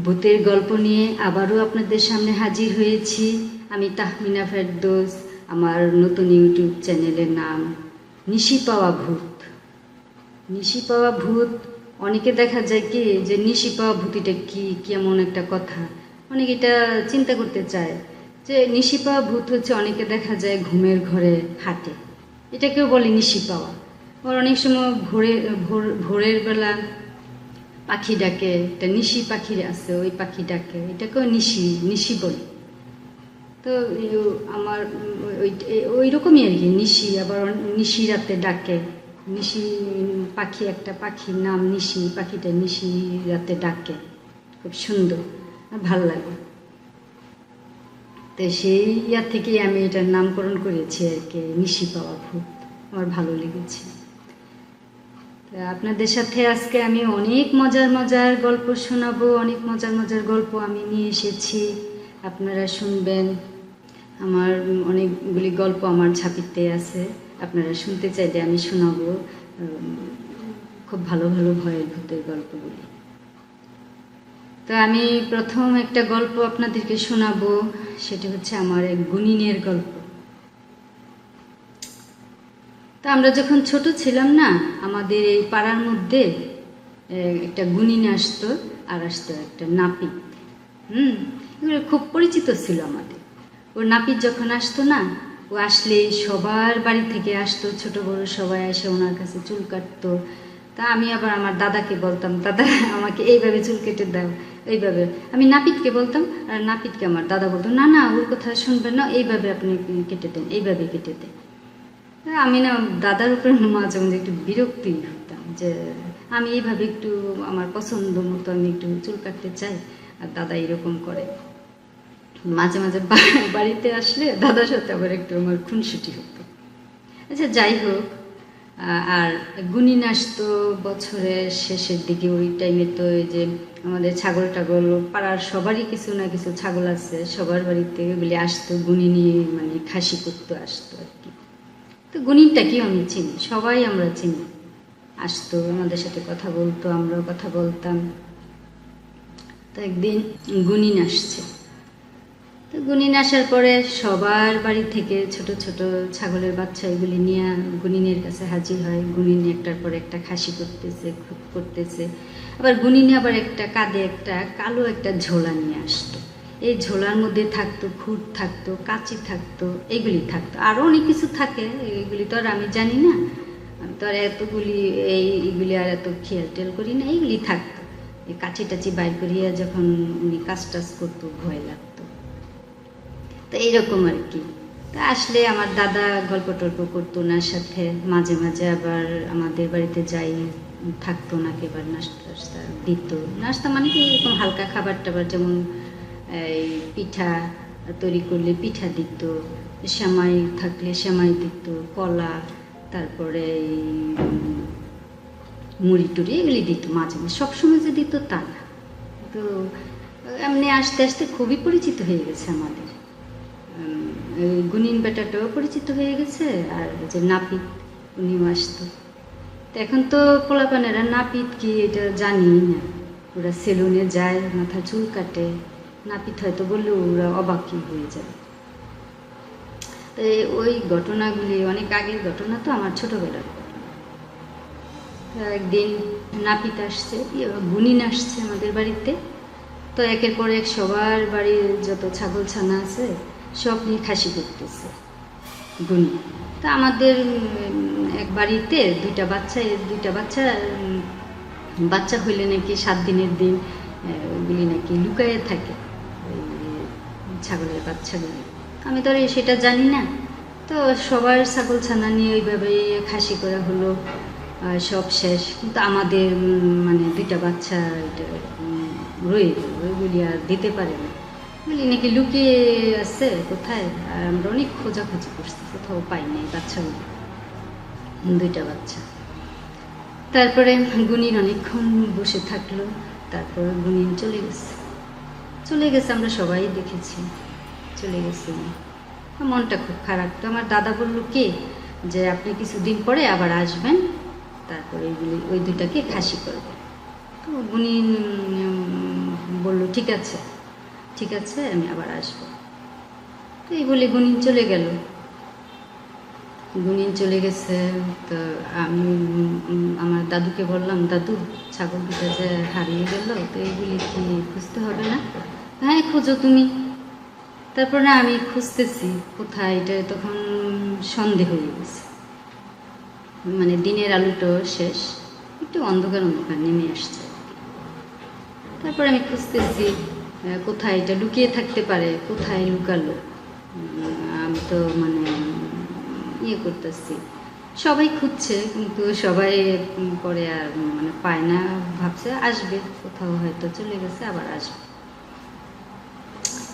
ভূতের গল্প নিয়ে আবারও আপনাদের সামনে হাজির হয়েছি। আমি তাহমিনা ফেরদৌস। আমার নতুন ইউটিউব চ্যানেলের নাম নিশি পাওয়া ভূত। নিশি পাওয়া ভূত, অনেকে দেখা যায় কি যে নিশি পাওয়া ভূতিটা কি কেমন একটা কথা, অনেকে এটা চিন্তা করতে চায় যে নিশি পাওয়া ভূত হচ্ছে, অনেকে দেখা যায় ঘুমের ঘরে হাঁটে, এটাকেও বলে নিশি পাওয়া। আবার অনেক সময় ভোরের বেলা পাখি ডাকে, একটা নিশি পাখি আছে, ওই পাখি ডাকে, এটাকেও নিশি নিশি বলে। তো আমার ওই রকমই আর কি নিশি। আবার নিশি রাতে ডাকে, নিশি পাখি, একটা পাখির নাম নিশি, পাখিটা নিশি রাতে ডাকে, খুব সুন্দর, ভাল লাগে। তো সেই থেকেই আমি এটার নামকরণ করেছি আর কি, নিশি পাওয়া ভূত। আমার ভালো লেগেছে। আপনাদের সাথে আজকে আমি অনেক মজার মজার গল্প শোনাবো, অনেক মজার মজার গল্প আমি নিয়ে এসেছি, আপনারা শুনবেন। আমার অনেকগুলি গল্প আমার ঝাঁপিতে আছে, আপনারা শুনতে চাইলে আমি শোনাবো। খুব ভালো ভালো ভয়ের ভূতের গল্পগুলি। তো আমি প্রথম একটা গল্প আপনাদেরকে শোনাবো, সেটা হচ্ছে আমার এক গুনিনের গল্প। তা আমরা যখন ছোট ছিলাম না, আমাদের এই পাড়ার মধ্যে একটা গুনিন আসতো, আর আসতো একটা নাপিত। এগুলো খুব পরিচিত ছিল আমাদের। ওর নাপিত যখন আসতো না, ও আসলে সবার বাড়ি থেকে আসতো, ছোট বড় সবাই এসে ওনার কাছে চুল কাটতো। তা আমি আবার আমার দাদাকে বলতাম, দাদা আমাকে এইভাবে চুল কেটে দাও, এইভাবে। আমি নাপিতকে বলতাম, আর নাপিতকে আমার দাদা বলতো, না না ওর কথা শুনবেন না, এইভাবে আপনি কেটে দেন, এইভাবে কেটে দেন। আমি না দাদার উপরে মাঝে মাঝে একটু বিরক্তি হতাম, যে আমি এইভাবে একটু আমার পছন্দ মতো আমি একটু চুল কাটতে চাই, আর দাদা এরকম করে। মাঝে মাঝে বাড়িতে আসলে দাদার সাথে আবার একটু আমার খুনসুটি হতো। আচ্ছা, যাই হোক। আর গুনিন আসতো বছরের শেষের দিকে, ওই টাইমে তো এই যে আমাদের ছাগল টাগল, পাড়ার সবারই কিছু না কিছু ছাগল আছে, সবার বাড়িতে ওগুলি আসতো, গুনিনি মানে খাসি করতে আসতো আর কি। তো গুনিনটাকেও আমি চিনি, সবাই আমরা চিনি। আসতো, আমাদের সাথে কথা বলতো, আমরাও কথা বলতাম। তো একদিন গুনিন আসছে। তো গুনিন আসার পরে সবার বাড়ি থেকে ছোট ছোট ছাগলের বাচ্চা এগুলি নিয়ে গুনিনের কাছে হাজির হয়। গুনিন একটার পর একটা খাসি করতেছে, খুব করতেছে। আবার গুনিনে আবার একটা কাঁধে একটা কালো একটা ঝোলা নিয়ে আসতো। এই ঝোলার মধ্যে থাকতো খুঁট, থাকতো কাঁচি, থাকতো এগুলি থাকতো, আরও অনেক কিছু থাকে, এগুলি তো আর আমি জানি না, আমি তো আর এতগুলি এইগুলি আর এত খেয়াল টেল করি না। এইগুলি থাকতো, এই কাঁচি টাচি বাইর করিয়া যখন উনি কাজ টাজ করতো ভয় লাগতো। তো এইরকম আর কি। তা আসলে আমার দাদা গল্প টল্প করতো ওনার সাথে, মাঝে মাঝে আবার আমাদের বাড়িতে যাই থাকতো, ওনাকে এবার নাস্তা টাস্তা দিত। নাস্তা মানে কি এরকম হালকা খাবার টাবার, যেমন এই পিঠা তৈরি করলে পিঠা দিত, সেমাই থাকলে সেমাই দিত, কলা, তারপরে মুড়ি টুড়ি এগুলি দিত মাঝে মাঝে, সবসময় যে দিত তা না। তো এমনি আস্তে আস্তে খুবই পরিচিত হয়ে গেছে আমাদের। গুনিন বেটাটাও পরিচিত হয়ে গেছে, আর যে নাপিত উনিও আসতো। তো এখন তো পোলাপানেরা নাপিত কি এটা জানি না, ওরা সেলুনে যায়, মাথা চুল কাটে, নাপিত হয়তো বললেও ওরা অবাকই হয়ে যায়। তো ওই ঘটনাগুলি অনেক আগের ঘটনা, তো আমার ছোটোবেলার ঘটনা। একদিন নাপিত আসছে, গুনিন আসছে আমাদের বাড়িতে। তো একের পর এক সবার বাড়ির যত ছাগল ছানা আছে সব নিয়ে খাসি করতেছে গুনি। তা আমাদের এক বাড়িতে দুইটা বাচ্চা হইলে নাকি 7 দিনের দিন ওগুলি নাকি লুকায়ে থাকে, ওই ছাগলের বাচ্চাগুলি। আমি তো আর সেটা জানি না। তো সবার ছাগল ছানা নিয়ে ওইভাবে খাসি করা হলো, সব শেষ। কিন্তু আমাদের মানে 2টা বাচ্চা রয়ে গেল, ওইগুলি আর দিতে পারে না, ওইগুলি নাকি লুকিয়ে আছে কোথায়। আর আমরা অনেক খোঁজাখুঁজি করছি, কোথাও পাই নাই বাচ্চাগুলি, 2টা বাচ্চা। তারপরে গুনিন অনেকক্ষণ বসে থাকলো, তারপর গুনিন চলে গেছে, আমরা সবাই দেখেছি চলে গেছে। মনটা খুব খারাপ। তো আমার দাদা বললো কি যে আপনি কিছুদিন পরে আবার আসবেন, তারপরে ওই 2টাকে খাসি করবে। তো গুনিন বলল ঠিক আছে আমি আবার আসবো। তো এই বলে গুনিন চলে গেল। গুনিন চলে গেছে। তো আমি আমার দাদুকে বললাম, দাদু ছাগল দুটো যে হারিয়ে গেল, তো এইগুলি কি খুঁজতে হবে না? হ্যাঁ খোঁজো তুমি। তারপর না আমি খুঁজতেছি কোথায়, এটা তখন সন্ধে হয়ে গেছে, মানে দিনের আলোটাও শেষ, একটু অন্ধকার নেমে আসছে। তারপর আমি খুঁজতেছি কোথায় এটা লুকিয়ে থাকতে পারে, কোথায় লুকালো। আমি তো মানে ইয়ে করতেছি, সবাই খুঁজছে কিন্তু সবাই পরে আর মানে পায় না, ভাবছে আসবে কোথাও, হয়তো চলে গেছে আবার আসবে।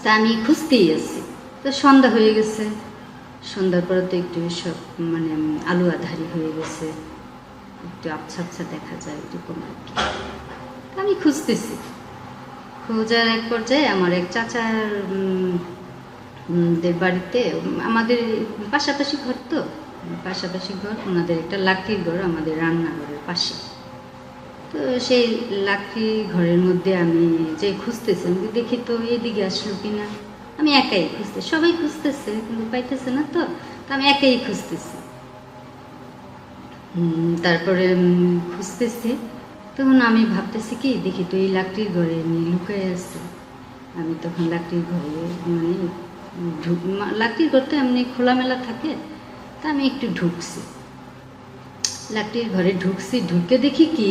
তা আমি খুঁজতেই আছি। তো সন্ধ্যা হয়ে গেছে, সন্ধ্যার পরে তো একটু সব মানে আলো আধারি হয়ে গেছে, একটু আবছা আবছা দেখা যায় এরকম আর কি। আমি খুঁজতেছি, খোঁজার এক পর্যায়ে আমার এক চাচার দের বাড়িতে, আমাদের পাশাপাশি ঘর, তো পাশাপাশি ঘর, ওনাদের একটা লাকড়ির ঘর আমাদের রান্নাঘরের পাশে। তো সেই লাকড়ি ঘরের মধ্যে আমি যে খুঁজতেছি, আমি দেখি তো এদিকে আসলো কিনা। আমি একাই খুঁজতেছি, সবাই খুঁজতেছে কিন্তু পাইতেছে না, তো আমি একাই খুঁজতেছি। তারপরে খুঁজতেছি, তখন আমি ভাবতেছি কি, দেখি তো এই লাকড়ির ঘরে লুকায় আছে। আমি তখন লাকড়ির ঘরে মানে লাকড়ির ঘর তো এমনি খোলামেলা থাকে, তা আমি একটু ঢুকছি, লাকড়ির ঘরে ঢুকছি। ঢুকে দেখি কি,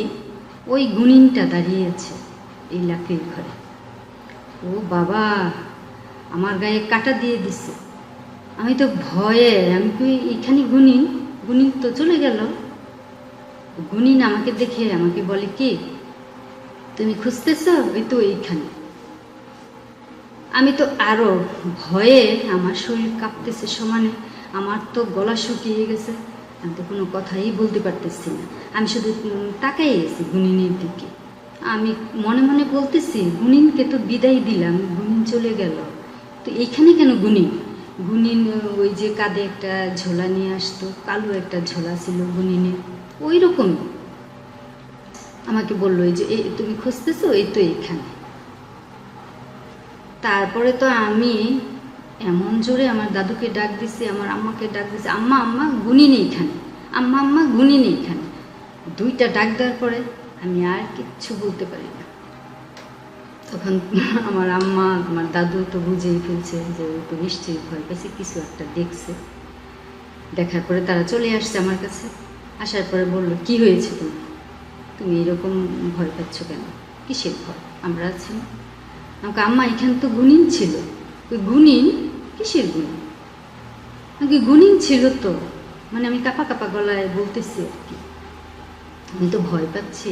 ওই গুনিনটা দাঁড়িয়েছে এই লাকড়ির ঘরে। ও বাবা, আমার গায়ে কাটা দিয়ে দিছে। আমি তো ভয়ে, আমি কি এখানে গুনিন তো চলে গেল। গুনিন আমাকে দেখে আমাকে বলে কি, তুমি খুঁজতেছ, ওই তো এইখানে। আমি তো আরো ভয়ে, আমার শরীর কাঁপতেছে সমানে, আমার তো গলা শুকিয়ে গেছে, আমি তো কোনো কথাই বলতে পারতেছি না। আমি শুধু তাকাই আছি গুনিনের দিকে। আমি মনে মনে বলতেছি, গুনিনকে তো বিদায় দিলাম, গুনিন চলে গেল, তো এইখানে কেন গুনিন? গুনিন ওই যে কাঁধে একটা ঝোলা নিয়ে আসতো, কালো একটা ঝোলা ছিল গুনিনের, ওই রকমই। আমাকে বললো যে তুমি খুঁজতেছো, এই তো এইখানে। তারপরে তো আমি এমন জোরে আমার দাদুকে ডাক দিছি, আমার আম্মাকে ডাক দিছি, আম্মা আম্মা গুনিন এইখানে, আম্মা আম্মা গুনিন এইখানে। দুইটা ডাক দেওয়ার পরে আমি আর কিচ্ছু বলতে পারি না। তখন আমার আম্মা আমার দাদু তো বুঝেই ফেলছে যে ও তো নিশ্চয়ই ভয় পেয়েছে, কিছু একটা দেখছে। দেখার পরে তারা চলে আসছে আমার কাছে। আসার পরে বললো, কি হয়েছে তুমি এরকম ভয় পাচ্ছ কেন, কিসের ভয়, আমরা আছি না। আমাকে আম্মা এখানে তো গুনিন ছিল। ওই গুনিন, কিসের গুনিন? আমাকে গুনিন ছিল তো, মানে আমি কাপা কাপা গলায় বলতেছি আর কি। আমি তো ভয় পাচ্ছি,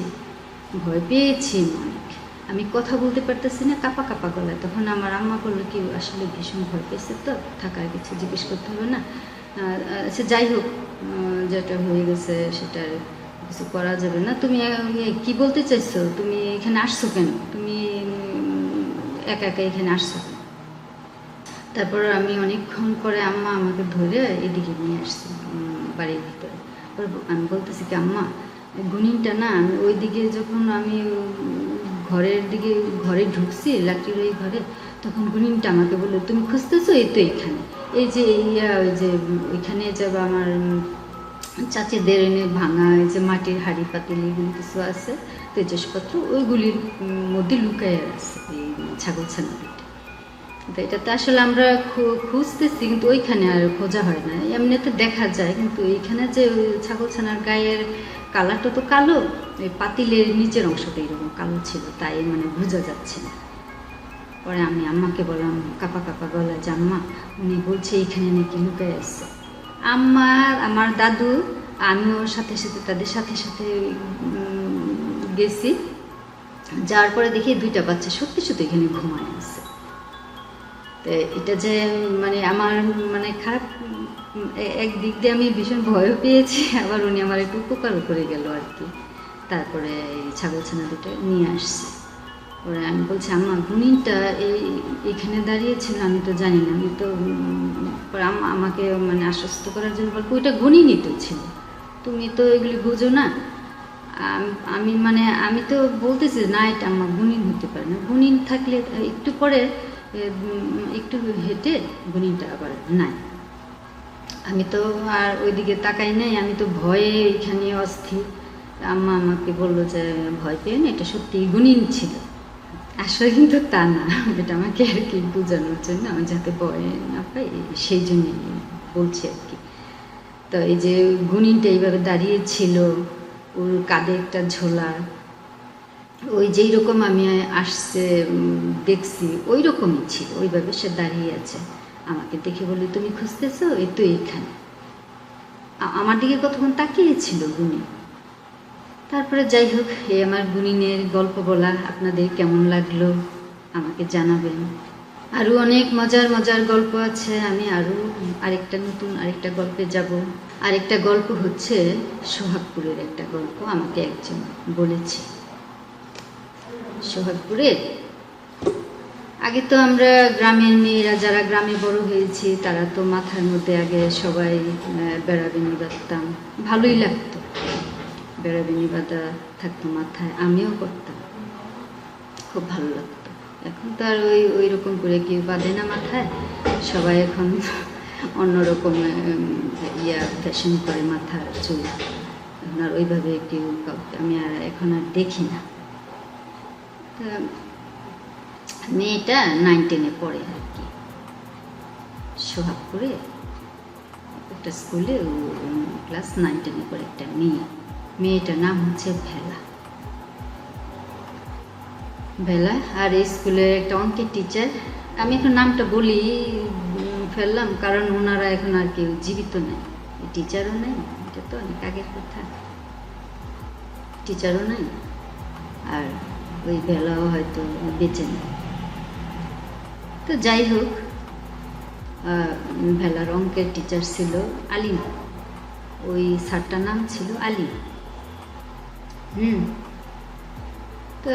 ভয় পেয়েছি অনেক, আমি কথা বলতে পারতেছি না, কাপা কাপা গলায়। তখন আমার আম্মা বললো কি, আসলে ভীষণ ভয় পেয়েছে তো, থাকার কিছু জিজ্ঞেস করতে হবে না। সে যাই হোক, যেটা হয়ে গেছে সেটা কিছু করা যাবে না। তুমি কি বলতে চাইছো, তুমি এখানে আসছো কেন, তুমি একা একা এখানে আসছো কেন? তারপর আমি অনেকক্ষণ পরে আম্মা আমাকে ধরে এদিকে নিয়ে আসছি বাড়ির ভিতরে। আমি বলতেছি কি, আম্মা গুনিনটা না, আমি ওই দিকে যখন আমি ঘরের দিকে ঘরে ঢুকছি, লাকড়ির ওই ঘরে, তখন গুনিনটা আমাকে বললো, তুমি খুঁজতেছো, এই তো এইখানে, এই যে ওই যে ওইখানে যাবে আমার চাচিদের এনে ভাঙা এই যে মাটির হাঁড়ি পাতিল এগুলি কিছু আছে, তেজসপত্র, ওইগুলির মধ্যে লুকায় আছে এই ছাগল ছানা দুটো। তো এটা তো আসলে আমরা খুঁজতেছি, কিন্তু ওইখানে আর খোঁজা হয় না, এমনিতে দেখা যায়, কিন্তু এইখানে যে ওই ছাগল ছানার গায়ের কালারটা তো কালো, ওই পাতিলের নিচের অংশটা এরকম কালো ছিল, তাই মানে বোঝা যাচ্ছে না। পরে আমি আম্মাকে বললাম কাপা কাপা গলা, যে আম্মা উনি বলছে এইখানে নাকি লুকায় আসছে। আমার দাদু, আমিও সাথে সাথে তাদের সাথে সাথে গেছি। যাওয়ার পরে দেখি দুইটা বাচ্চা সত্যি সত্যি এখানে ঘুমায় আছে। তো এটা যে মানে আমার মানে খারাপ, একদিক দিয়ে আমি ভীষণ ভয়ও পেয়েছি, আবার উনি আমার একটু উপকারও করে গেল আর কি। তারপরে এই ছাগল ছানা দুটো নিয়ে আসছি। ওরা আমি বলছি, আম্মা গুনিনটা এইখানে দাঁড়িয়েছিল, আমি তো জানি না, আমি তো আমাকে মানে আশ্বস্ত করার জন্য বলবো, ওইটা গুনিনই তো ছিল, তুমি তো এগুলি বুঝো না। আমি তো বলতেছি না, এটা আমার গুণিন হতে পারে না। গুণিন থাকলে একটু পরে একটু হেঁটে গুণিনটা আবার নাই। আমি তো আর ওইদিকে তাকাই নাই, আমি তো ভয়ে এখানে অস্থির। আম্মা আমাকে বললো যে ভয় পেয়ে না, এটা সত্যিই গুণিন ছিল। আসলে কিন্তু তা না, এটা আমাকে আর কি বোঝানোর জন্য, আমি যাতে ভয় না পাই সেই জন্যই বলছি আর কি। তো এই যে গুণিনটা এইভাবে দাঁড়িয়েছিল, ওর কাঁধে একটা ঝোলা, ওই যেই রকম আমি আসছে দেখছি ওই রকমই ছিল, ওইভাবে সে দাঁড়িয়ে আছে। আমাকে দেখে বলি, তুমি খুঁজতেছো? এই তো এইখানে। আমার দিকে কতক্ষণ তাকিয়েছিল গুণিন। তারপরে যাই হোক, এই আমার গুণিনের গল্প বলা আপনাদের কেমন লাগলো আমাকে জানাবেন। আরও অনেক মজার মজার গল্প আছে, আমি আরও নতুন আরেকটা গল্পে যাব। আরেকটা গল্প হচ্ছে সোহাগপুরের একটা গল্প, আমাকে একজন বলেছে। সোহাগপুরের আগে তো আমরা গ্রামের মেয়েরা যারা গ্রামে বড় হয়েছি, তারা তো মাথার মধ্যে আগে সবাই বেড়াবেনি বাঁধতাম, ভালোই লাগতো। বেড়াবেনি বাঁধা থাকতো মাথায়, আমিও করতাম, খুব ভালো লাগতো। এখন তো আর ওই রকম করে কেউ বাঁধে না মাথায়, সবাই এখন অন্যরকম ফ্যাশন করে মাথার চুল। এখন আর ওইভাবে কেউ আমি এখন আর দেখি না। তা মেয়েটা 9, 10-এ পড়ে আর কি, সোহাগপুরে একটা স্কুলে, ক্লাস 9, 10-এ পড়ে একটা মেয়েটার নাম হচ্ছে বেলা। আর এই স্কুলের একটা অঙ্কের টিচার, আমি এখন নামটা বলি ফেললাম কারণ ওনারা এখন আর কেউ জীবিত নেই, টিচারও নেই, এটা তো অনেক আগের কথা, টিচারও নেই, আর ওই বেলাও হয়তো বেঁচে নেই। তো যাই হোক, ভেলার অঙ্কের টিচার ছিল আলিম, ওই স্যারটার নাম ছিল আলিম। তো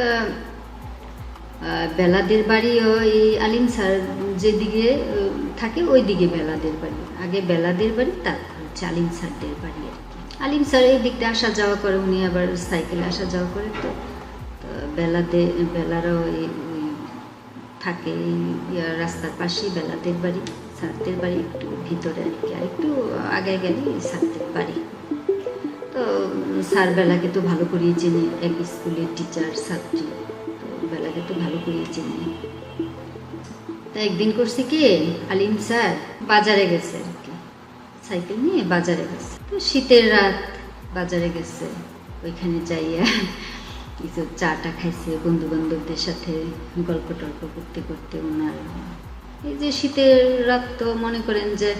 বেলাদের বাড়িও এই আলিম স্যার যেদিকে থাকে ওই দিকে বেলাদের বাড়ি, আগে বেলাদের বাড়ি, তারপর হচ্ছে আলিম স্যারদের বাড়ি আর কি। আলিম স্যার এই দিকটা আসা যাওয়া করে, উনি আবার সাইকেলে আসা যাওয়া করে। তো বেলারাও থাকে রাস্তার পাশেই বেলাদের বাড়ি, স্যারদের বাড়ি একটু ভিতরে আর কি, আর একটু আগে গেলে স্যারদের বাড়ি। তো স্যার বেলাকে তো ভালো করেই চেনে, এক স্কুলের টিচার ছাত্রী, তো বেলাকে তো ভালো করেই চেনে। তা একদিন করছে কি, আলিম স্যার বাজারে গেছে আর কি, সাইকেল নিয়ে বাজারে গেছে। তো শীতের রাত বাজারে গেছে, ওইখানে যাইয়া কিছু চাটা খাইছে বন্ধু বান্ধবদের সাথে, গল্প টল্প করতে করতে। ওনার এই যে শীতের রাত, তো মনে করেন যে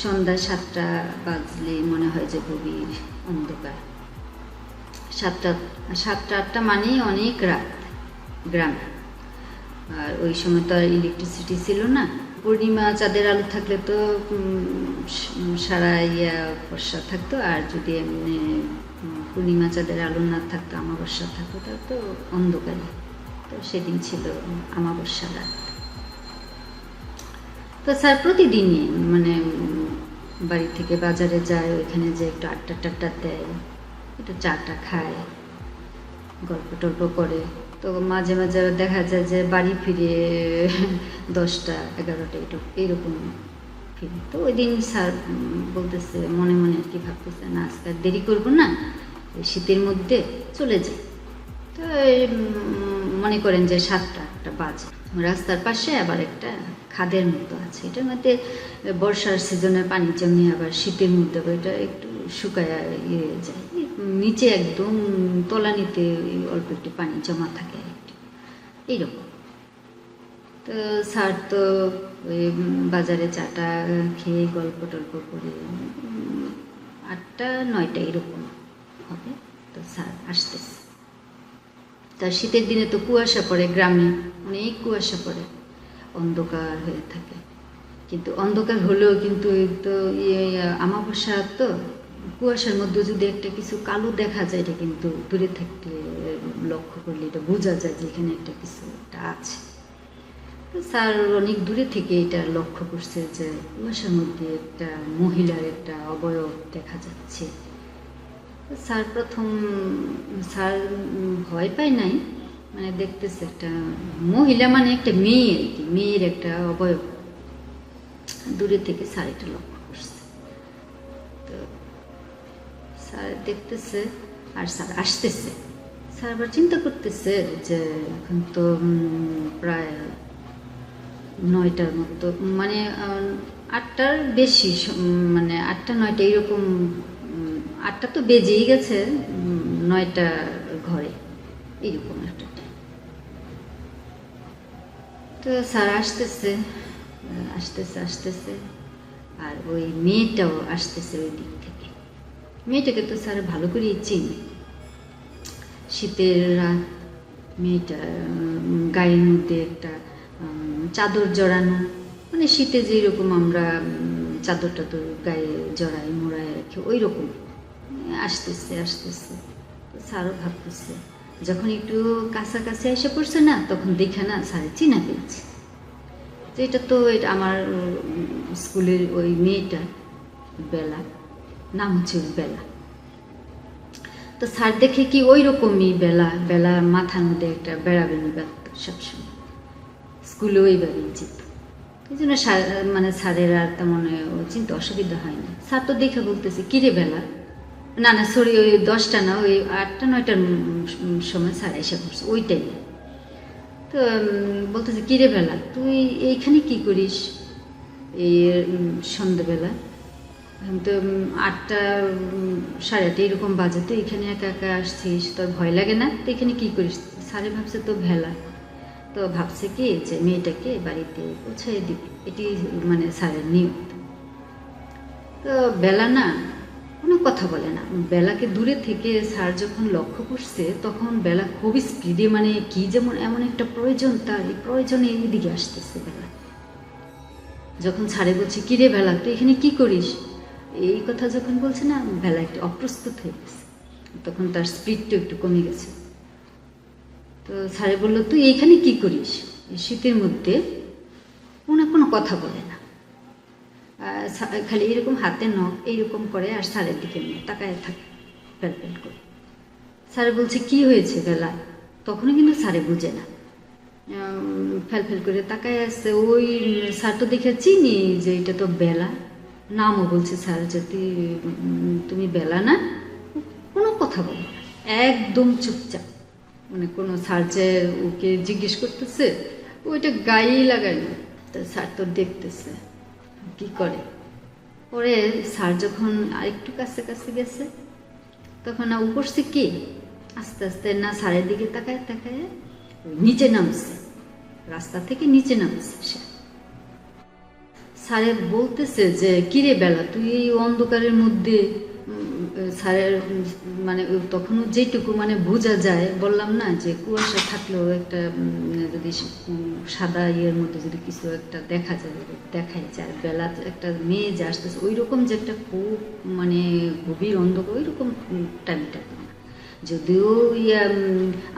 সন্ধ্যা 7টা বাজলে মনে হয় যে গভীর অন্ধকার। 7টা 8টা মানেই অনেক রাত গ্রামে। আর ওই সময় তো আর ইলেকট্রিসিটি ছিল না, পূর্ণিমা চাঁদের আলো থাকলে তো সারা বর্ষা থাকতো, আর যদি এমনি পূর্ণিমা চাঁদের আলো না থাকতো, অমাবস্যা থাকতো, তার তো অন্ধকারই। তো সেদিন ছিল অমাবস্যা রাত। তো স্যার প্রতিদিনই বাড়ি থেকে বাজারে যায়, ওইখানে যে একটু আড্ডা দেয়, একটু চাটা খায়, গল্প টল্প করে। তো মাঝে মাঝে দেখা যায় যে বাড়ি ফিরে 10টা 11টা এইরকম ফিরে। তো ওই দিন স্যার বলতেছে মনে মনে আর কি ভাবতেছে, না আজকে দেরি করবো না, শীতের মধ্যে চলে যাই। তো মনে করেন যে 7টা 8টা বাজে, রাস্তার পাশে আবার একটা খাদের মতো আছে, এটার মধ্যে বর্ষার সিজনে পানি জমে, আবার শীতের মধ্যে এটা একটু শুকায় যায়, নিচে একদম তলানিতে অল্প একটু পানি জমা থাকে একটু এইরকম। তো স্যার তো ওই বাজারে চাটা খেয়ে গল্প টল্প করে 8টা 9টা এরকম হবে। তো স্যার আসতেছে, তার শীতের দিনে তো কুয়াশা পড়ে, গ্রামে অনেক কুয়াশা পড়ে, অন্ধকার হয়ে থাকে। কিন্তু অন্ধকার হলেও কিন্তু তো অমাবস্যা, তো কুয়াশার মধ্যে যদি একটা কিছু কালো দেখা যায়, এটা কিন্তু দূরে থাকলে লক্ষ্য করলে এটা বোঝা যায় যে এখানে একটা কিছু একটা আছে। স্যার অনেক দূরে থেকে এটা লক্ষ্য করছে যে কুয়াশার মধ্যে একটা মহিলার একটা অবয়ব দেখা যাচ্ছে। স্যার প্রথম স্যার ভয় পায় নাই, মানে দেখতেছে একটা মহিলা, মানে একটা মেয়ে আর কি, মেয়ের একটা অবয়ব দূরে থেকে স্যার এটা লক্ষ্য করছে। তো স্যার দেখতেছে আর স্যার আসতেছে। স্যার আবার চিন্তা করতেছে যে এখন তো প্রায় 9টার মতো, মানে 8টার বেশি, মানে 8টা 9টা এইরকম, 8টা তো বেজেই গেছে, 9টা ঘরে এইরকম একটা টাইম। তো স্যার আসতেছে আসতেছে আসতেছে, আর ওই মেয়েটাও আসতেছে ওই দিক থেকে। মেয়েটাকে তো স্যার ভালো করেই চিনি। শীতের রাত, মেয়েটা গায়ের মধ্যে একটা চাদর জড়ানো, মানে শীতে যেরকম আমরা চাদর টাদর গায়ে জড়াই মোড়ায় রাখি ওই রকম আসতেছে আসতেছে। তো স্যারও ভাবতেছে, যখন একটু কাছাকাছি এসে পড়ছে না, তখন দেখে না স্যারে চিনা পেয়েছে যে এটা তো এটা আমার স্কুলের ওই মেয়েটা বেলা, নাম হচ্ছে ওই বেলা। তো স্যার দেখে কি ওই রকমই বেলা, বেলা মাথার মধ্যে একটা বেড়াবেনি বাঁধত সবসময়, স্কুলে ওইভাবেই যেত। এই জন্য মানে স্যারের আর তেমন চিন্তা অসুবিধা হয় না। স্যার তো দেখে বলতেছে কিরে বেলা, না না সরি, ওই 10টা না, ওই 8টা 9টার সময় স্যার এসে পড়ছে ওই টাইমে। তো বলতেছে কিরে বেলা, তুই এইখানে কি করিস এই সন্ধ্যেবেলা? তো 8টা 8:30 এরকম বাজে, তো এখানে একা একা আসছিস, তোর ভয় লাগে না? তো এখানে কী করিস? স্যারে ভাবছে তো ভেলা, তো ভাবছে কি যে মেয়েটাকে বাড়িতে পৌঁছাই দিবে, এটি মানে স্যারের নিয়ম। তো বেলা না কোনো কথা বলে না। বেলাকে দূরে থেকে স্যার যখন লক্ষ্য করছে, তখন বেলা খুবই স্পিডে, মানে কি যেমন এমন একটা প্রয়োজন, তার এই প্রয়োজনে এদিকে আসতেছে বেলা। যখন স্যারে বলছে কিরে বেলা, তুই এখানে কি করিস, এই কথা যখন বলছে না, বেলা একটু অপ্রস্তুত হয়ে গেছে, তখন তার স্পিডটা একটু কমে গেছে। তো স্যারে বললো তুই এইখানে কি করিস এই শীতের মধ্যে? কোনো কথা বলে না, খালি এরকম হাতে নখ এইরকম করে আর স্যারের দিকে নিয়ে তাকায় থাকে প্যাল প্যাল করে। স্যারে বলছে কি হয়েছে বেলা, তখনও কিন্তু স্যারে বুঝে না, ফেল ফেল করে তাকায় আসছে। ওই স্যার তো দেখে চিনি যে এটা তো বেলা, নামও বলছে স্যার যে তুমি বেলা না, কোনো কথা বলে না, একদম চুপচাপ। মানে কোনো স্যার যে ওকে জিজ্ঞেস করতেছে, ওইটা গায়েই লাগায় না। তো স্যার তো দেখতেছে কি করে। পরে স্যার যখন আরেকটু কাছে কাছে গেছে, তখন ও করছে কি, আস্তে আস্তে না স্যারের দিকে তাকায় তাকায় নিচে নামছে, রাস্তা থেকে নিচে নামছে সে। স্যারে বলতেছে যে কিরে বেলা, তুই এই অন্ধকারের মধ্যে, স্যারের মানে তখনও যেটুকু মানে বোঝা যায়, বললাম না যে কুয়াশা থাকলেও একটা যদি সাদা ইয়ের মধ্যে যদি কিছু একটা দেখা যায়, দেখাই যায় বেলা একটা মেয়ে যে আসতেছে, ওই রকম যে একটা খুব মানে গভীর অন্ধকার ওই রকম টাইমটা, যদিও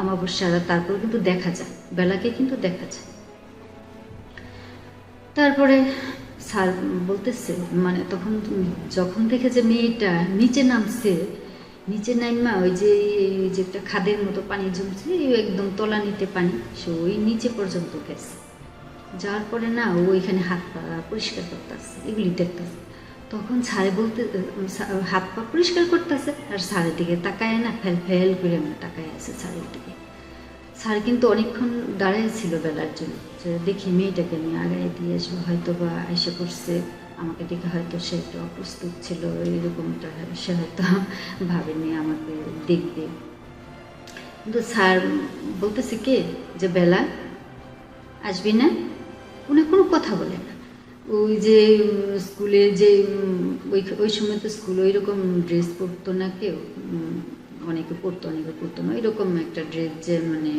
অমাবস্যারা, তারপর কিন্তু দেখা যায় বেলাকে, কিন্তু দেখা যায়। তারপরে স্যার বলতেছে, মানে তখন যখন দেখে যে মেয়েটা নিচে নামছে, নিচে নামা ওই যে একটা খাদের মতো পানি জমছে, একদম তলানিতে পানি, সে ওই নিচে পর্যন্ত গেছে। যাওয়ার পরে না ও ওইখানে হাত পা পরিষ্কার করতেছে, এগুলি দেখতেছে। তখন স্যারে বলতে, হাত পা পরিষ্কার করতেছে আর স্যারের দিকে তাকায় না, ফেল ফেল করে তাকায় আছে স্যারের দিকে। স্যার কিন্তু অনেকক্ষণ দাঁড়ায় ছিল বেলার জন্য, যে দেখি মেয়েটাকে আমি আগায় দিয়ে আসবো, হয়তো বা এসে পড়ছে, আমাকে দেখে হয়তো সে একটু অপ্রস্তুত ছিল, এরকমটা সে হয়তো ভাবেনি আমাকে দেখবে। কিন্তু স্যার বলতেছে কি যে বেলা আসবি না, উনি কোনো কথা বলে না। ওই যে স্কুলে যে ওই সময় তো স্কুলে ওই রকম ড্রেস পরতো না কেউ, অনেকে পরতো অনেকে পরতো না, ওইরকম একটা ড্রেস যে মানে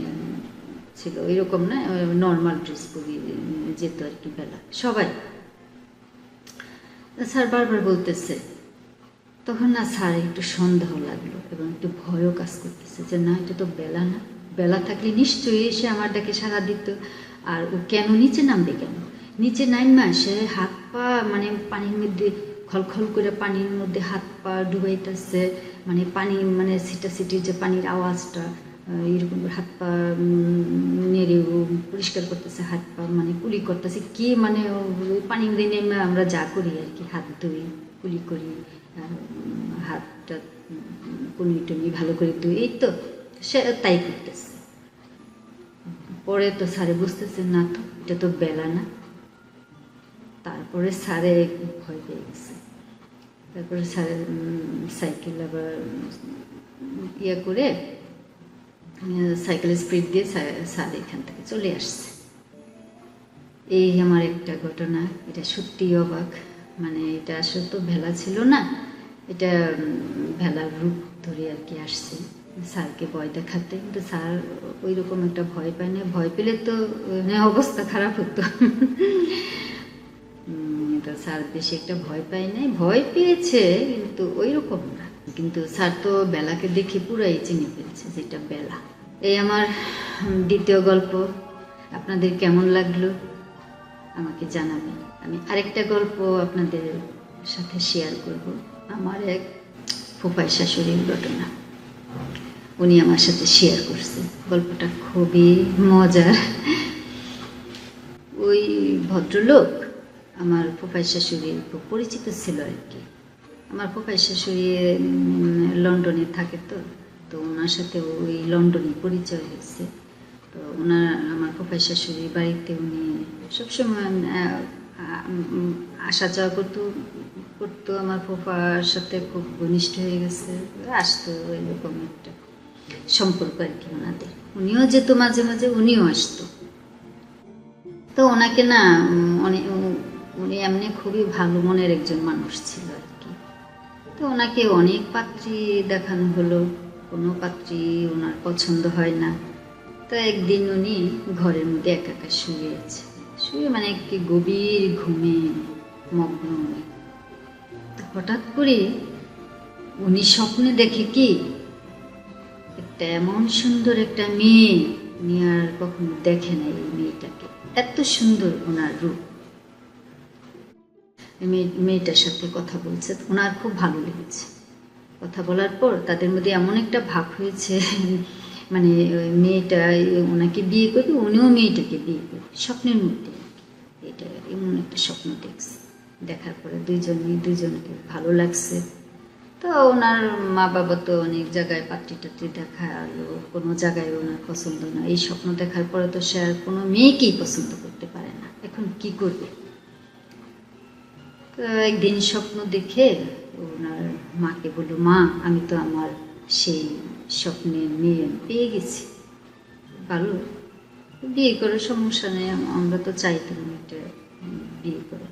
ছিল ওইরকম না, নর্মাল ড্রেস পরি যেত আর কি বেলা সবাই। স্যার বারবার বলতেছে, তখন না স্যার একটু সন্দেহ লাগলো এবং একটু ভয়ও কাজ করতেছে যে না, এটা তো বেলা না, বেলা থাকলে নিশ্চয়ই এসে আমার ডাকে সাড়া দিত, আর ও কেন নিচে নামবে, কেন নিচে নামা সে হাত পা মানে পানির মধ্যে খলখল করে পানির মধ্যে হাত পা ডুবাইতেছে, মানে পানি মানে ছিটাছিটির যে পানির আওয়াজটা, এরকম করে হাত পা নেড়ে পরিষ্কার করতেছে, হাত পা মানে কুলি করতেছে কি, মানে পানির মধ্যে নেমে আমরা যা করি আর কি, হাত ধুই, কুলি করি, হাতটা কুনি টুনি ভালো করে ধুই, এই তো সে তাই করতেছে। পরে তো স্যারে বুঝতেছে না তো এটা তো বেলা না। তারপরে স্যারে ভয় পেয়ে গেছে। তারপরে স্যার সাইকেল আবার ইয়ে করে সাইকেলের স্পিড দিয়ে স্যার এখান থেকে চলে আসছে। এই আমার একটা ঘটনা, এটা সত্যিই অবাক। মানে এটা আসলে তো ভেলা ছিল না, এটা ভেলার রূপ ধরে আর কি আসছে স্যারকে ভয় দেখাতে, কিন্তু স্যার ওই রকম একটা ভয় পায় না। ভয় পেলে তো অবস্থা খারাপ হতো। তো স্যার বেশি একটা ভয় পায় নাই, ভয় পেয়েছে কিন্তু ওই রকম না। কিন্তু স্যার তো বেলাকে দেখে পুরাই চিনে ফেলছে যেটা বেলা। এই আমার দ্বিতীয় গল্প। আপনাদের কেমন লাগলো আমাকে জানাবেন। আমি আরেকটা গল্প আপনাদের সাথে শেয়ার করব। আমার এক ফুফাই শাশুড়ির ঘটনা, উনি আমার সাথে শেয়ার করছে। গল্পটা খুবই মজার। ওই ভদ্রলোক আমার ফুফাই শাশুড়ির খুব পরিচিত ছিল আর কি। আমার ফুফাই শাশুড়ি লন্ডনে থাকে, তো তো ওনার সাথে ওই লন্ডনে পরিচয় হয়েছে। তো ওনার আমার ফুফাই শাশুড়ির বাড়িতে উনি সবসময় আসা যাওয়া করতো। আমার ফুফার সাথে খুব ঘনিষ্ঠ হয়ে গেছে, আসতো, এরকম একটা সম্পর্ক আর কি ওনাদের। উনিও যেত মাঝে মাঝে, উনিও আসতো। তো ওনাকে না উনি এমনি খুবই ভালো মনের একজন মানুষ ছিল আর কি। তো ওনাকে অনেক পাত্রী দেখানো হলো, কোনো পাত্রী ওনার পছন্দ হয় না। তো একদিন উনি ঘরের মধ্যে একা একা শুয়ে আছে, শুয়ে মানে একটি গভীর ঘুমে মগ্ন উনি। হঠাৎ করে উনি স্বপ্নে দেখে কি একটা এমন সুন্দর একটা মেয়ে, উনি আর কখনো দেখে নাই এই মেয়েটাকে, এত সুন্দর ওনার রূপ। মেয়েটার সাথে কথা বলছে, ওনার খুব ভালো লেগেছে। কথা বলার পর তাদের মধ্যে এমন একটা ভাব হয়েছে, মানে মেয়েটা ওনাকে বিয়ে করবে, উনিও মেয়েটাকে বিয়ে করবে স্বপ্নের মধ্যে। এটা এমন একটা স্বপ্ন দেখছে। দেখার পরে দুইজনকে ভালো লাগছে। তো ওনার মা বাবা তো অনেক জায়গায় পাত্রী টাত্রী দেখালো, কোনো জায়গায় ওনার পছন্দ না। এই স্বপ্ন দেখার পরে তো সে আর কোনো মেয়েকেই পছন্দ করতে পারে না, এখন কি করবে। তো একদিন স্বপ্ন দেখে ওনার মাকে বলল, মা আমি তো আমার সেই স্বপ্নের মেয়ে পেয়ে গেছি, ভালো বিয়ে করো, সমস্যা নেই, আমরা তো চাই তুমি একটা বিয়ে করো।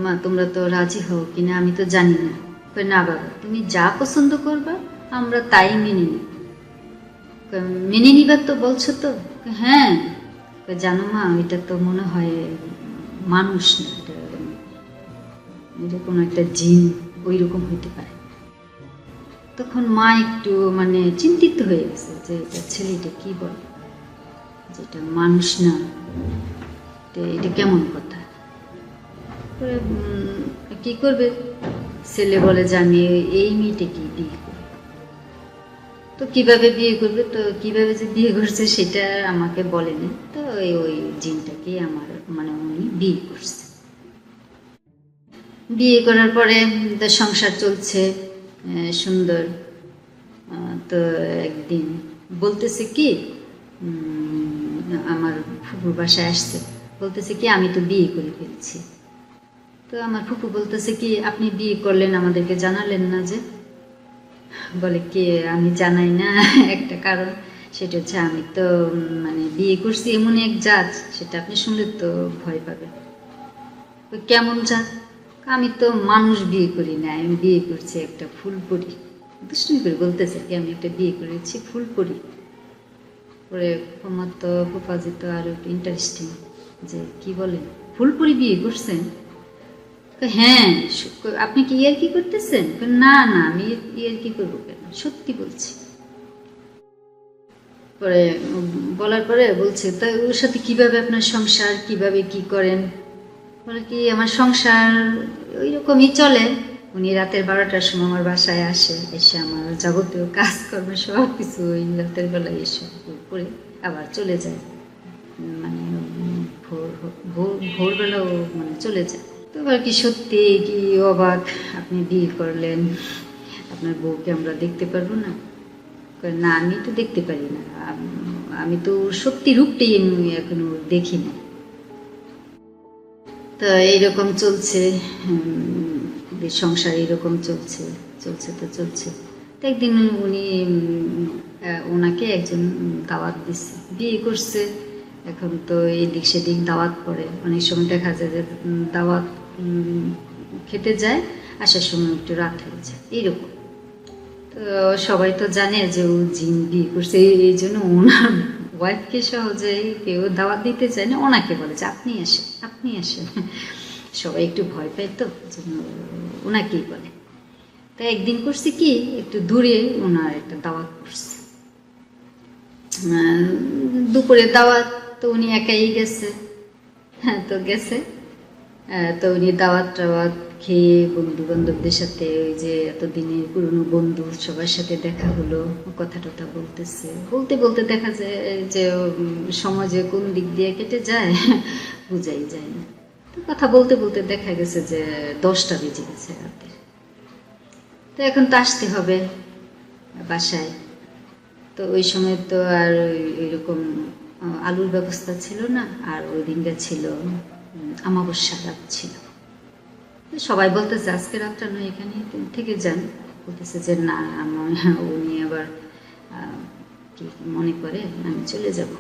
মা তোমরা তো রাজি হও কিনা আমি তো জানি না। না বাবা তুমি যা পছন্দ করবা আমরা তাই মেনে নিব। মেনে নিবার তো বলছো তো? হ্যাঁ। জানো মা এটা তো মনে হয় মানুষ না, এটা কোনো একটা জিন, ওই রকম হইতে পারে। তখন মা একটু মানে চিন্তিত হয়ে গেছে যে এটা ছেলেটা কি বলে, যে এটা মানুষ না, এটা কেমন কথা। কি করবে, ছেলে বলে যে আমি এই মেয়েটাকে বিয়ে করব। তো কিভাবে বিয়ে করবে, তো কিভাবে যে বিয়ে করছে সেটা আমাকে বলেনি। তো ওই জিনটাকে আমার মানে উনি বিয়ে করছে। বিয়ে করার পরে তার সংসার চলছে সুন্দর। তো একদিন বলতেছে কি, আমার ফুপুর বাসায় আসছে, বলতেছে কি আমি তো বিয়ে করে ফেলছি। তো আমার ফুপু বলতেছে কি আপনি বিয়ে করলেন আমাদেরকে জানালেন না যে? বলে কি আমি জানাই না একটা কারণ, সেটা হচ্ছে আমি তো মানে বিয়ে করছি এমন এক জাত, সেটা আপনি শুনলে তো ভয় পাবেন। কেমন জাত? আমি তো মানুষ বিয়ে করি না, আমি বিয়ে করছি একটা ফুলপরি। দুষ্টুমি করে বলতেছে কি আমি একটা বিয়ে করেছি ফুলপরি। পরে আমার তো ফুফাজি তো আরো একটু ইন্টারেস্টিং, যে কি বলেন ফুলপরি বিয়ে করছেন? হ্যাঁ। আপনি কি ইয়ার কি করতেছেন? না না আমি ইয়ার কি করবো কেন, সত্যি বলছি। পরে বলার পরে বলছে তাই ওর সাথে কিভাবে আপনার সংসার, কিভাবে কি করেন? বলে কি আমার সংসার ওই রকমই চলে। উনি রাতের 12টার সময় আমার বাসায় আসে, এসে আমার যাবতীয় কাজকর্ম সব কিছু ওই রাতের বেলায় এসে করে আবার চলে যায়। মানে ভোরবেলাও মানে চলে যায়। তো এবার কি সত্যি কি অবাক, আপনি বিয়ে করলেন, আপনার বউকে আমরা দেখতে পারবো না? না, আমি তো দেখতে পারি না, আমি তো সত্যি রূপটাই এখনো দেখি না। তো এইরকম চলছে, সংসার এইরকম চলছে চলছে তো চলছে। তো একদিন উনি ওনাকে একজন দাওয়াত দিচ্ছে, বিয়ে করছে, এখন তো এদিক সেদিক দাওয়াত পড়ে, অনেক সময় দেখা যায় যে দাওয়াত খেতে যায়, আসার সময় একটু রাত হয়ে যায় এইরকম। তো সবাই তো জানে যে ও জিন বিয়ে করছে, এই জন্য ওনার ওয়াইফকে সহজে কেউ দাওয়াত দিতে চায় না, ওনাকে বলে যে আপনি আসেন আপনি আসেন। সবাই একটু ভয় পায়, তো জন্য ওনাকেই বলে। তো একদিন করছে কি, একটু দূরে ওনার একটা দাওয়াত করছে, দুপুরে দাওয়াত, তো উনি একাই গেছে। হ্যাঁ, তো গেছে, তো উনি দাওয়াত টাওয়াত খেয়ে বন্ধু বান্ধবদের সাথে, ওই যে এতদিনের পুরনো বন্ধু সবার সাথে দেখা হলো, কথা টথা বলতেছে, বলতে বলতে দেখা যায় যে সমাজে কোন দিক দিয়ে কেটে যায় বোঝাই যায় না। তো কথা বলতে বলতে দেখা গেছে যে 10টা বেজে গেছে রাতে। তো এখন তো আসতে হবে বাসায়। তো ওই সময় তো আর ওইরকম আলুর ব্যবস্থা ছিল না, আর ওই দিনটা ছিল আমাবস্যা রাত ছিল। সবাই বলতেছে আজকে রাতটা নয় এখানে থেকে যান, বলতেছে যে না, উনি আবার কি মনে করে আমি চলে যাব,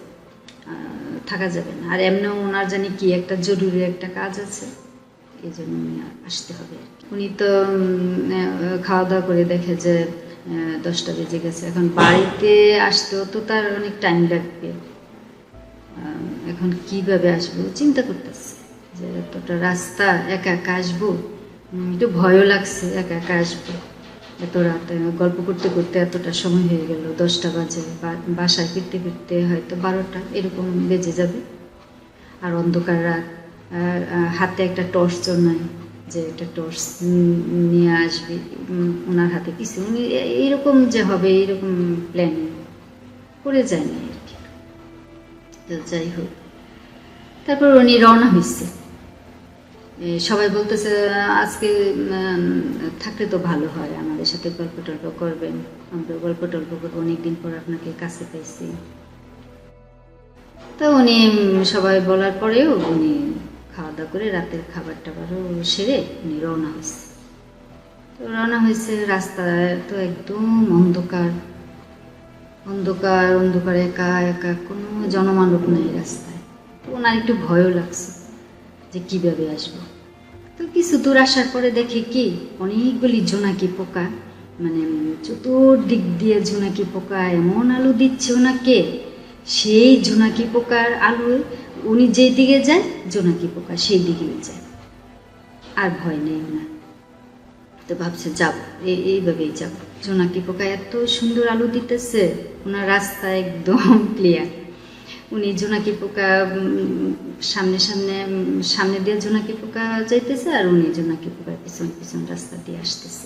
থাকা যাবে না, আর এমনিও ওনার জানি কি একটা জরুরি একটা কাজ আছে, এই জন্য উনি আসতে হবে। উনি তো খাওয়া দাওয়া করে দেখে যে 10টা বেজে গেছে, এখন বাড়িতে আসতেও তো তার অনেক টাইম লাগবে, এখন কিভাবে আসবো চিন্তা করতেছে, যে এতটা রাস্তা একা একা আসবো, একটু ভয়ও লাগছে একা একা আসবো, এত রাতে গল্প করতে করতে এতটা সময় হয়ে গেল, 10টা বাজে, বাসায় ফিরতে ফিরতে হয়তো 12টা এরকম বেজে যাবে, আর অন্ধকার রাত, হাতে একটা টর্চও নাই যে একটা টর্চ নিয়ে আসবে ওনার হাতে, কিছু উনি এইরকম যে হবে এইরকম প্ল্যান করে যায় না আর কি। তো যাই হোক, তারপর উনি রওনা হয়েছে। সবাই বলতেছে আজকে থাকলে তো ভালো হয়, আমাদের সাথে গল্প টল্প করবেন, আমরা গল্প টল্প করবো, অনেকদিন পর আপনাকে কাছে পাইছি। তো উনি সবাই বলার পরেও উনি খাওয়া দাওয়া করে রাতের খাবার টাবারও সেরে উনি রওনা হয়েছে। তো রওনা হয়েছে, রাস্তায় তো একদম অন্ধকার অন্ধকার অন্ধকার, একা একা, কোনো জনমানব নেই রাস্তায়। তো ওনার একটু ভয়ও লাগছে যে কীভাবে আসবো। তো কিছু দূর আসার পরে দেখে কি অনেকগুলি জোনাকি পোকা, মানে চতুর্দিক দিয়ে জোনাকি পোকা এমন আলো দিচ্ছে ওনাকে, সেই জোনাকি পোকার আলো উনি যেই দিকে যায় জোনাকি পোকা সেই দিকেই যায়, আর ভয় নেই ওনার। তো ভাবছে যাব, এইভাবেই যাব, জোনাকি পোকা এত সুন্দর আলো দিতেছে, ওনার রাস্তা একদম ক্লিয়ার। উনি জোনাকি পোকা সামনে সামনে সামনে দিয়ে জোনাকি পোকা যাইতেছে, আর উনি জোনাকি পোকার পিছন পিছন রাস্তা দিয়ে আসতেছে।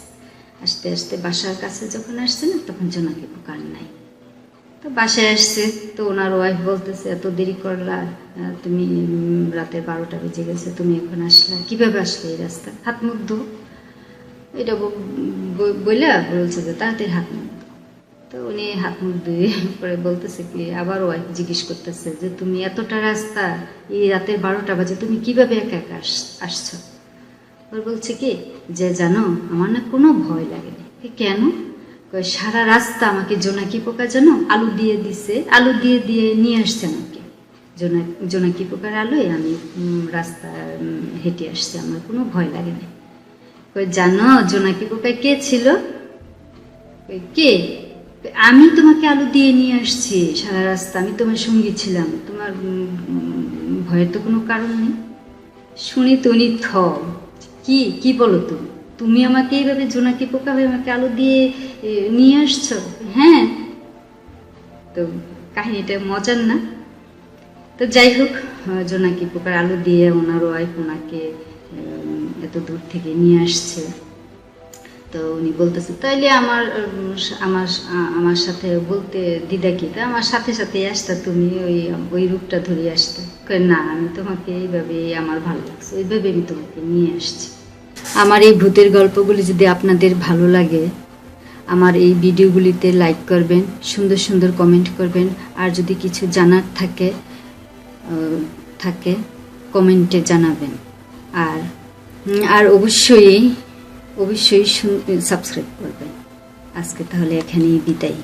আস্তে আস্তে বাসার কাছে যখন আসছে না, তখন জোনাকি পোকা আর নাই। তো বাসায় আসছে, তো ওনার ওয়াইফ বলতেছে এত দেরি করলা, তুমি রাতে 12টা বেজে গেছে, তুমি এখন আসলা, কীভাবে আসলে এই রাস্তা, হাত মুখ ধো, এটা বইলা বলছে যে তাড়াতাড়ি হাত মুখ। তো উনি হাত মুখ ধুয়ে পরে বলতেছে কি, আবার ওয়াইফ জিজ্ঞেস করতেছে যে তুমি এতটা রাস্তা এই রাতের 12টা বাজে তুমি কিভাবে একা একা আসছো? ওর বলছে কি যে জানো, আমার না কোনো ভয় লাগেনি। কেন? সারা রাস্তা আমাকে জোনাকি পোকা যেন আলু দিয়ে দিছে, আলু দিয়ে দিয়ে নিয়ে আসছে আমাকে, জোনাকি পোকার আলোয় আমি রাস্তা হেঁটে আসছি, আমার কোনো ভয় লাগেনি। জানো জোনাকি পোকায় কে ছিল? কে? আমি তোমাকে আলু দিয়ে নিয়ে আসছি সারা রাস্তা, আমি তোমার সঙ্গী ছিলাম, তোমার ভয়ের তো কোনো কারণ নেই। শুনি তো উনি কি বলো তুমি, তুমি আমাকে এইভাবে জোনাকি পোকা হয়ে আমাকে আলু দিয়ে নিয়ে আসছো? হ্যাঁ। তো কাহিনীটা মজার না? তো যাই হোক, জোনাকি পোকার আলু দিয়ে ওনার ওয়াইফ ওনাকে এত দূর থেকে নিয়ে আসছে। তো উনি বলতেছে তাইলে আমার আমার সাথে বলতে দ্বিধা কি, তা আমার সাথে সাথে আসতা, তুমি ওই রূপটা ধরে আসতে। না, আমি তোমাকে এইভাবে আমার ভালো লাগছে, ওইভাবে আমি তোমাকে নিয়ে আসছি। আমার এই ভূতের গল্পগুলি যদি আপনাদের ভালো লাগে, আমার এই ভিডিওগুলিতে লাইক করবেন, সুন্দর সুন্দর কমেন্ট করবেন, আর যদি কিছু জানার থাকে কমেন্টে জানাবেন। আর অবশ্যই সাবস্ক্রাইব করবেন। আজকে তাহলে এখানেই বিদায়।